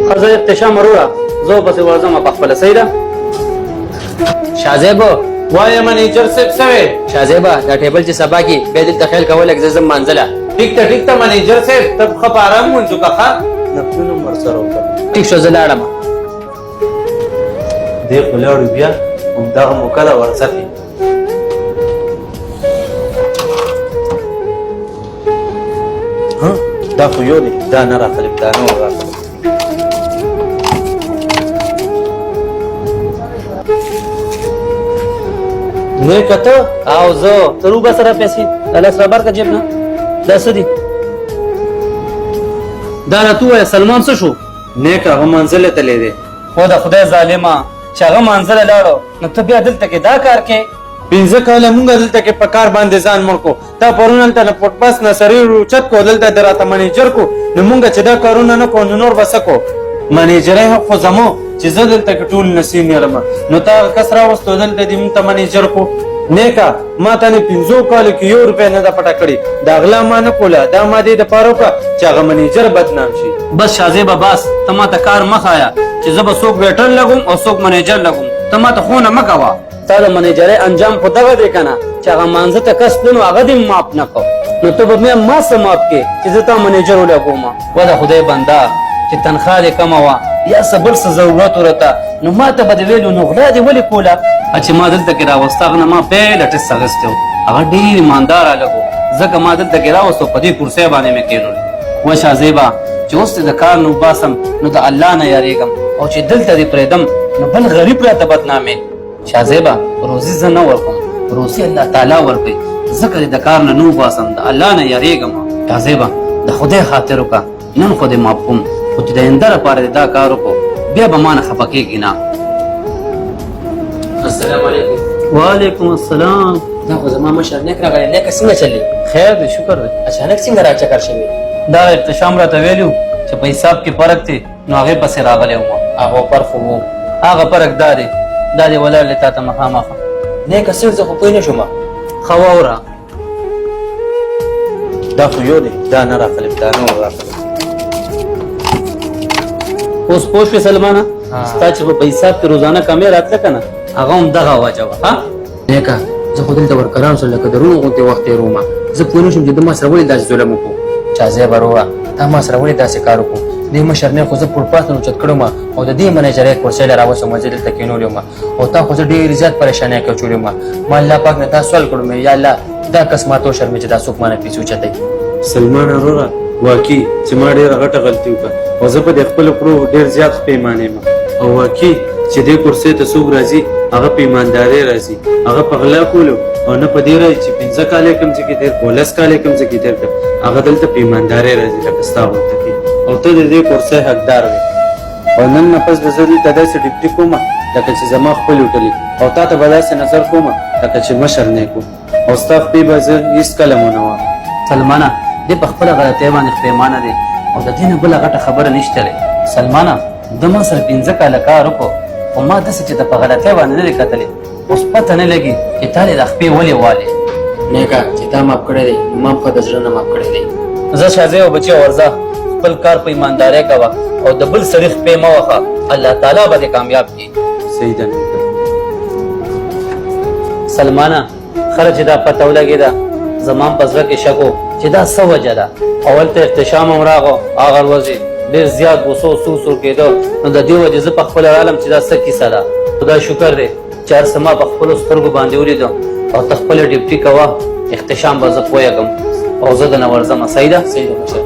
خزه احتشام وروړه زه پسې ورځم په خپله صحیح ده شازیبو وایه منیجر صاحب سوی شازیبا دا ټیبل چې سبا کې بیا دلته خیال کول اګزم منزله ټیک ته منیجر صاحب ته ښه په ارام ونځو که ښه نفلونه هم ورسره وکړه ټیک شو زه لاړم دې خو لاړو بیا همدغه موقع ده ورڅخې دا خو یو دی دا نه راغلی دا نه راغلی نه کته او زه تر وبه سره پیسې الله سره برکه جیب نه دا څه دي دا راته ووایه سلمان څه شو نیک هغه منزل تللی دی خو د خدای ظالمه چې هغه منزله لاړو نو ته بیا دلته کې دا کار کې 15 کاله مونږ دلته کې په کار باندې ځان مړ کو تا پرون هلته د پټ بس نصري روچت کو دلته د راته منیجر کو نو مونږ چې دا کارونه نه کوو نو نور به څه کو منیجر یې خو زمو چې زه دلته کې ټول نصیب یارم نو تا کس راوستو دلته دې مونږ ته منیجر کو نیکا ما ته نه 15 کالو کې 1 روپۍ نه ده پټه کړې دا غلا ما نه کوله دا ما دې دپاره وکړه چې هغه منیجر بدنام شي بس شازیبه بس ته ما ته کار مه ښایه چې زه به څوک ویټر لګوم او څوک منیجر لګوم ته ما ته خونه مه کوه تا د منیجرۍ انجام خو دغه دی که نه چې هغه مانځه ته کس تلو هغه دې معاف نه کړو نو ته به بیا ما څه معاف کړې چې زه تا منیجر ولګوم و د خدای بنده چې تنخوا دې کمه وه یا څه بل څه ضرورت ورته نو ما ته به دې ویلو نو غلا دې ولې کوله چې ما دلته کې راوسته هغه نه ما پهله ټس اخیستی و هغه ډېر ایماندار هلک و ځکه ما دلته کې راوستو په دې کرسۍ باندې مې کښېنولو و شازیبه چې اوس د کار نو باسم نو د الله نه یارېږم او چې دلته دې پرېږدم نو بل غریب راته بدنامې شازیبه روزي زه نه ورکوم روزي الله تعالی ورکوي ځکه دې د کار نه نو باسم د الله نه یارېږم شازیبه د خدای خاطر وکړه نن خو دې معاف کوم خو چې د آینده لپاره دې دا کار وکړو بیا به ما نه خفه کېږي نه السلام علیکم وعلیکم السلام دا خو زما مشر نیک راغلی نیکه څنګه چلې خیر دی شکر دی اچانک څنګه راچکر شوې دا احتشام راته ویلو چې په حساب کې فرق دی نو هغې پسې راغلی وم هغه پر خو وو هغه فرق دا دی دا دی ولاړ دی تا ته مخامخ نیکه څه زه خو پوه نه شوم ښه واوره دا خو یو دی دا نه راغلی دا نه راغلی اوس پوه شوې سلمانه ستا چې په حساب کې روزانه کمې راتله که نه هغه هم دغه وجه وه ها نیکه زه خو دلته ورکران سره لکه درونو غوندې وخت تېرومه زه پوه نه شوم چې ده ما سره ولې داسې ظلم وکړو شازیبه وروره تا ما سره ولې داسې کار وکړو دې مشر نه خو زه پړپاس نه اوچت کړم او د دې منیجرۍ کرسۍ له راوستم زه دلته کېنولی وم او تا خو زه ډېرې زیات پریشانۍ کې اچولی وم ما الله پاک نه دا سوال کړم یا الله دا کس ما ته وشرمې چې دا څوک ما نه پیسې اوچتوي سلمان وروره واقعي چې ما ډېره غټه غلطي وکړه او زه په دې خپلو کړو ډېر زیات پیمانې یم او واقعي چې دې کرسۍ ته څوک راځي هغه په ایماندارۍ راځي هغه په غلا کولو او نه په دې راځي چې 15 کال یې کوم ځای کې تېر کړو 10 کال یې کوم ځای کې تېر کړ هغه دلته په ایماندارۍ راځي لکه ستا غوندې کې او ته د دې کرسۍ حقدار وې او نن نه پس به زه دلته داسې ډیپټي کومه لکه چې زما خپل وټلي او تا ته به داسې نظر کومه لکه چې مشر نیک او ستا خپې به زه هېڅکله مو نه وم سلمانه دې په خپله غلطۍ باندې پښیمانه دی او د دې نه بله غټه خبره نشته دی سلمانه ده ما سره 15 کاله کار وکړو خو ما داسې چې ته په غلطۍ باندې نه دی کتلی اوس پته نه لګي چې تا دې د خپې ولې والې نیکه چې تا معاف کړی دی ما خو د زړه نه معاف کړی دی زه شازی او بچی ورځه خپل کار په ایماندارۍ کوه او د بل سړي خپې مه وخه الله تعالی به دې کامیاب کړي صحیح ده سلمانه خله چې دا پته ولګېده زما په زړه کې شک و چې دا څه وجه ده اول ته احتشام هم راغو هغه ورځې ډېر زیات غوسو سور کېده نو د دې وجې زه په خپله رالم چې دا څه کیسه ده خدای شکر دی چې هر څه ما په خپلو سترګو باندې ولیدو او ته خپله ډیوټي کوه احتشام به زه پوهېږم او زه دنه ورځمه صحیح ده صحیح ده مشر